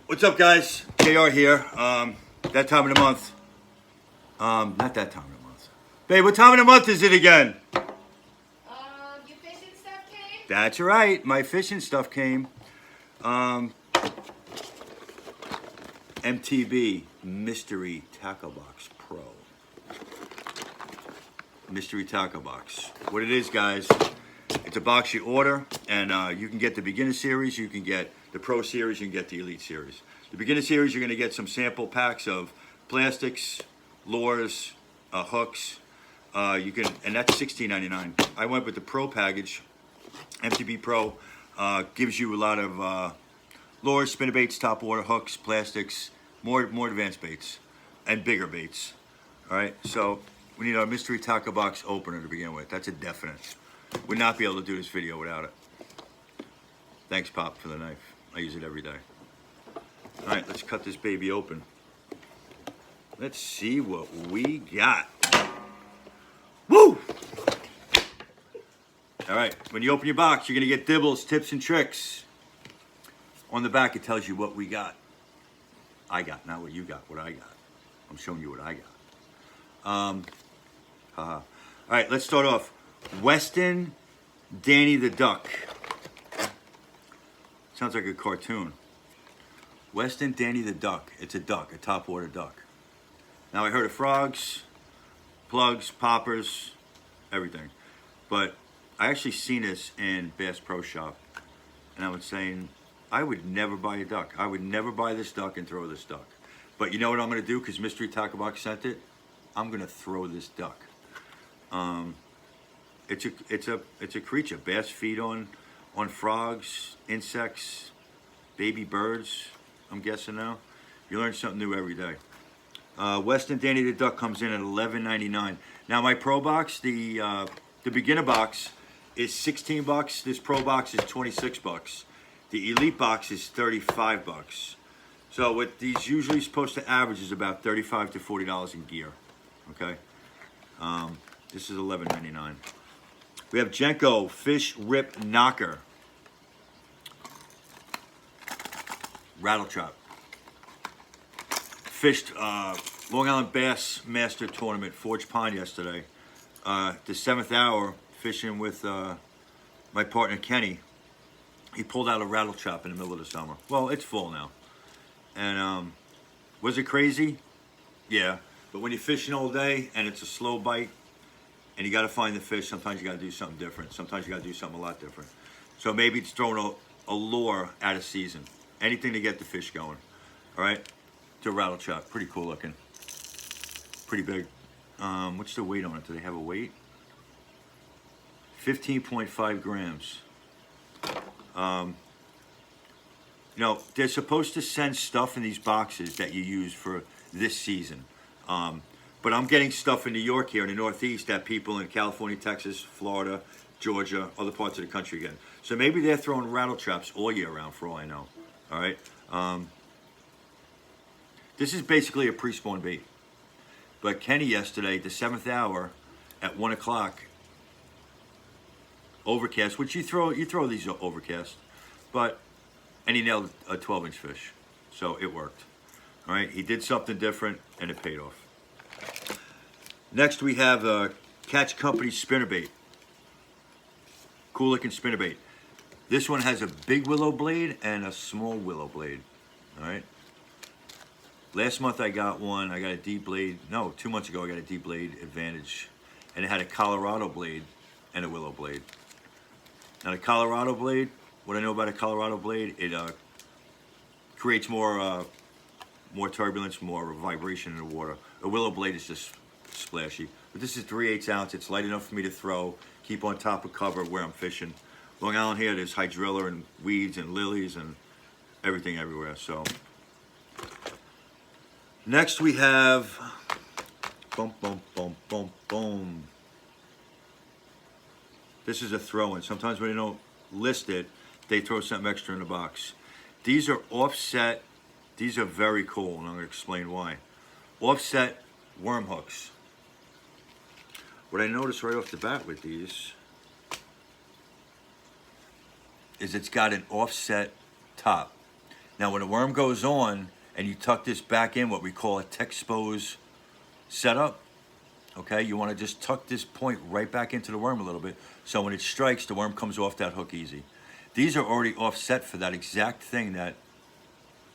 What's up, guys? JR here. That time of the month. Not that time of the month. Babe, what time of the month is it again? Your fishing stuff came? That's right. My fishing stuff came. MTB Mystery Tackle Box Pro. Mystery Tackle Box. What it is, guys, it's a box you order, and you can get the beginner series, you can get the pro series, you can get the elite series. The beginner series, you're going to get some sample packs of plastics, lures, hooks. And that's $16.99. I went with the pro package. MTB Pro gives you a lot of lures, spinnerbaits, top water, hooks, plastics, more advanced baits, and bigger baits. All right, so we need our mystery tackle box opener to begin with. That's a definite. Would not be able to do this video without it. Thanks, Pop, for the knife. I use it every day. All right, let's cut this baby open. Let's see what we got. Woo! All right, when you open your box, you're gonna get dibbles, tips, and tricks. On the back, it tells you what we got. I got, not what you got, what I got. I'm showing you what I got. All right, let's start off. Weston Danny the Duck. Sounds like a cartoon. Weston Danny the Duck. It's a duck, a topwater duck. Now, I heard of frogs, plugs, poppers, everything. But I actually seen this in Bass Pro Shop. And I was saying, I would never buy a duck. I would never buy this duck and throw this duck. But you know what I'm going to do? Because Mystery Tackle Box sent it. I'm going to throw this duck. It's a creature. Bass feed on frogs, insects, baby birds. I'm guessing now. You learn something new every day. Weston Danny the Duck comes in at $11.99. Now my pro box, the beginner box, is $16. This pro box is $26. The elite box is $35. So what these usually supposed to average is about $35 to $40 in gear. Okay. This is $11.99. We have Jenko Fish Rip Knocker. Rattle trap. Fished Long Island Bass Master Tournament, Forge Pond yesterday. The 7th hour, fishing with my partner Kenny. He pulled out a rattle trap in the middle of the summer. Well, it's full now. And was it crazy? Yeah. But when you're fishing all day and it's a slow bite and you got to find the fish, sometimes you got to do something different. Sometimes you got to do something a lot different. So maybe it's throwing a lure out of season. Anything to get the fish going. All right? It's a rattle trap. Pretty cool looking. Pretty big. What's the weight on it? Do they have a weight? 15.5 grams. You know, they're supposed to send stuff in these boxes that you use for this season. But I'm getting stuff in New York here in the Northeast that people in California, Texas, Florida, Georgia, other parts of the country get. So maybe they're throwing rattle traps all year round for all I know. All right? This is basically a pre-spawn bait. But Kenny yesterday, the 7th hour, at 1 o'clock, overcast, which you throw these overcast, and he nailed a 12-inch fish. So it worked. All right? He did something different, and it paid off. Next, we have Catch Company spinnerbait. Cool looking spinnerbait. This one has a big willow blade and a small willow blade. All right. Last month I got one. I got a deep blade. No, 2 months ago I got a deep blade Advantage, and it had a Colorado blade and a willow blade. Now the Colorado blade, what I know about a Colorado blade, it creates more turbulence, more vibration in the water. A willow blade is just splashy. But this is 3/8 ounce. It's light enough for me to throw, keep on top of cover where I'm fishing. Long Island here, there's hydrilla and weeds and lilies and everything everywhere. So next we have boom, boom, boom, boom, boom. This is a throw-in. Sometimes when they don't list it, they throw something extra in the box. These are offset. These are very cool, and I'm going to explain why. Offset worm hooks. What I noticed right off the bat with these is it's got an offset top. Now, when the worm goes on and you tuck this back in, what we call a Texpose setup, okay, you want to just tuck this point right back into the worm a little bit, so when it strikes, the worm comes off that hook easy. These are already offset for that exact thing that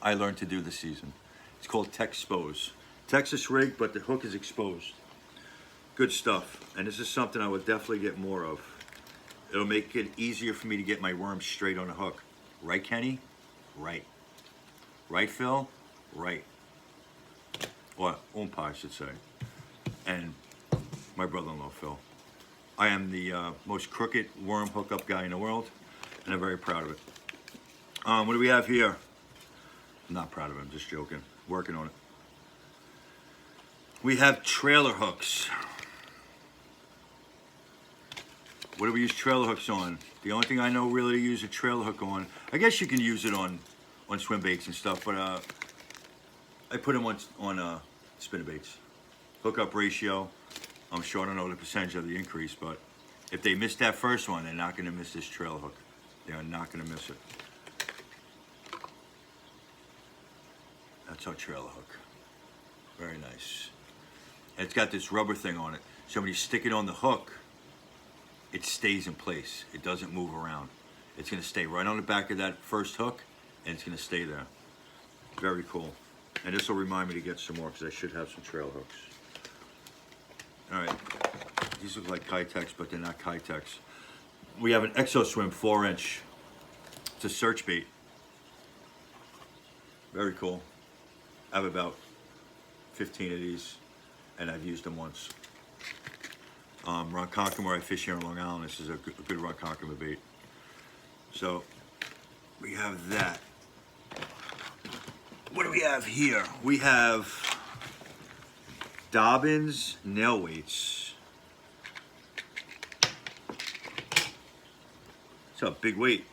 I learned to do this season. It's called Texpose. Texas rig, but the hook is exposed. Good stuff. And this is something I would definitely get more of. It'll make it easier for me to get my worms straight on the hook. Right, Kenny? Right. Right, Phil? Right. Or Oompa, I should say. And my brother-in-law, Phil. I am the most crooked worm hookup guy in the world, and I'm very proud of it. What do we have here? I'm not proud of it, I'm just joking. Working on it. We have trailer hooks. What do we use trailer hooks on? The only thing I know really to use a trailer hook on, I guess you can use it on swim baits and stuff, but I put them on spinnerbaits. Hookup ratio, I'm sure I don't know the percentage of the increase, but if they miss that first one, they're not going to miss this trailer hook. They are not going to miss it. That's our trailer hook. Very nice. And it's got this rubber thing on it, so when you stick it on the hook, it stays in place. It doesn't move around. It's going to stay right on the back of that first hook, and it's going to stay there. Very cool. And this will remind me to get some more, because I should have some trail hooks. All right, these look like Kitex, but they're not Kitex. We have an ExoSwim 4-inch. It's a search bait. Very cool. I have about 15 of these, and I've used them once. Ronkonkoma, where I fish here in Long Island, this is a good Ronkonkoma bait. So we have that. What do we have here? We have Dobyns nail weights. It's a big weight.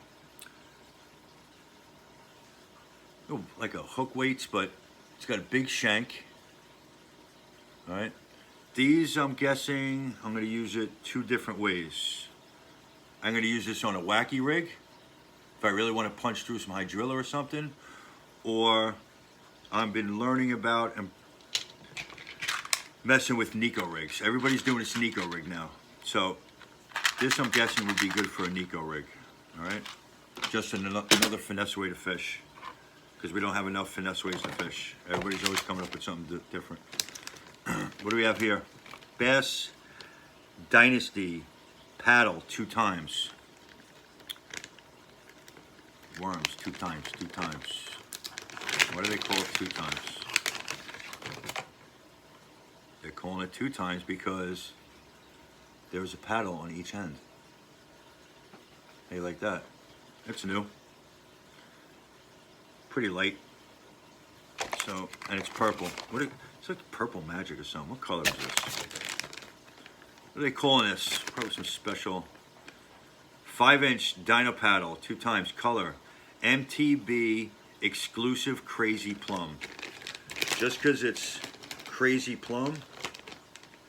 Oh, like a hook weights, but it's got a big shank. All right. These, I'm guessing, I'm going to use it two different ways. I'm going to use this on a wacky rig, if I really want to punch through some hydrilla or something, or I've been learning about and messing with Nico rigs. Everybody's doing this Nico rig now. So this, I'm guessing, would be good for a Nico rig. All right? Just another finesse way to fish, because we don't have enough finesse ways to fish. Everybody's always coming up with something different. What do we have here? Bass Dynasty paddle 2 times. Worms 2 times, 2 times. Why do they call it 2 times? They're calling it 2 times because there's a paddle on each end. Hey, like that. It's new. Pretty light. So, and it's purple. It's like purple magic or something. What color is this? What are they calling this? Probably some special 5-inch Dino paddle, 2 times color. MTB exclusive crazy plum. Just because it's crazy plum,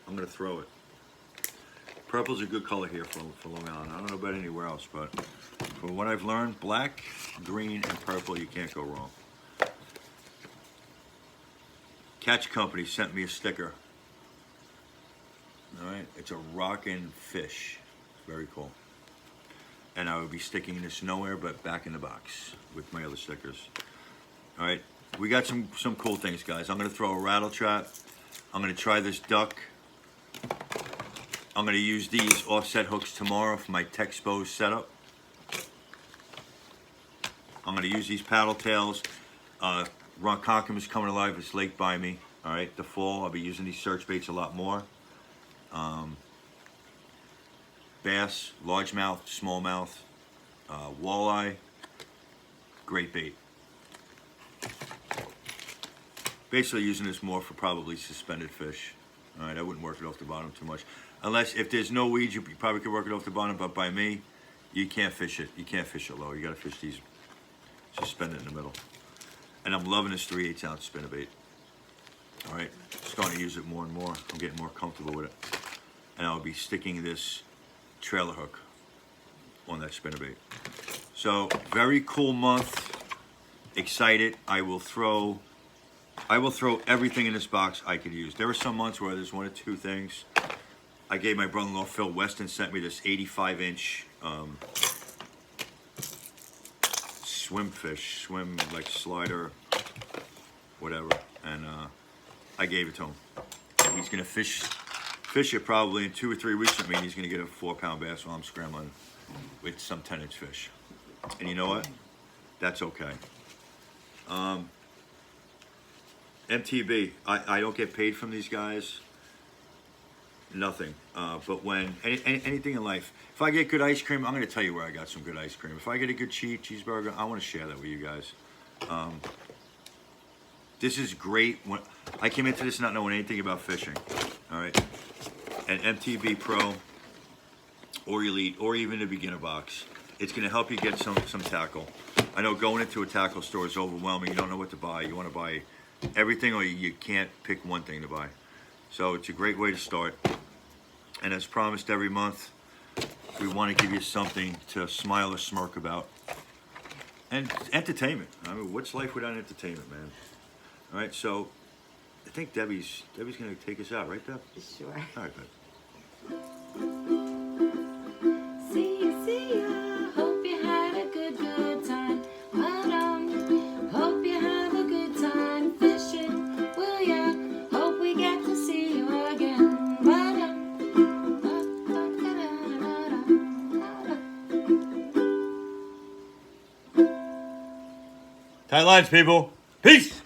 I'm gonna throw it. Purple's a good color here for Long Island. I don't know about anywhere else, but from what I've learned, black, green, and purple, you can't go wrong. Catch Company sent me a sticker. All right, it's a rockin' fish. Very cool. And I would be sticking this nowhere but back in the box with my other stickers. All right, we got some cool things, guys. I'm gonna throw a rattle trap. I'm gonna try this duck. I'm gonna use these offset hooks tomorrow for my Texpose setup. I'm gonna use these paddle tails. Ronkonkoma is coming alive. It's lake by me. All right, the fall I'll be using these search baits a lot more. Bass, largemouth, smallmouth, walleye, great bait. Basically using this more for probably suspended fish. All right, I wouldn't work it off the bottom too much. Unless, if there's no weeds, you probably could work it off the bottom, but by me, you can't fish it. You can't fish it low. You gotta fish these suspended in the middle. And I'm loving this 3/8 ounce spinnerbait. All right, starting to use it more and more. I'm getting more comfortable with it. And I'll be sticking this trailer hook on that spinnerbait. So, very cool month. excited. I will throw everything in this box I could use. There were some months where there's one or two things. I gave my brother-in-law Phil Weston sent me this 85-inch swim like slider, whatever, and I gave it to him. He's gonna fish it probably in 2 or 3 weeks with me, and he's gonna get a 4-pound bass while I'm scrambling with some 10-inch fish. And you know what? That's okay. MTB, I don't get paid from these guys. Nothing. But when anything in life, if I get good ice cream, I'm going to tell you where I got some good ice cream. If I get a good cheeseburger, I want to share that with you guys. This is great. When I came into this not knowing anything about fishing, all right, and MTB Pro or Elite or even a beginner box, it's going to help you get some tackle. I know going into a tackle store is overwhelming. You don't know what to buy. You want to buy everything, or you can't pick one thing to buy. So it's a great way to start. And as promised, every month we want to give you something to smile or smirk about. And entertainment. I mean, what's life without entertainment, man? All right, so I think Debbie's going to take us out, right, Deb? Sure. All right, Deb. See ya. Hope you had a good time. Hope you have a good time fishing. Will ya? Hope we get to see you again. Tight lines, people. Peace.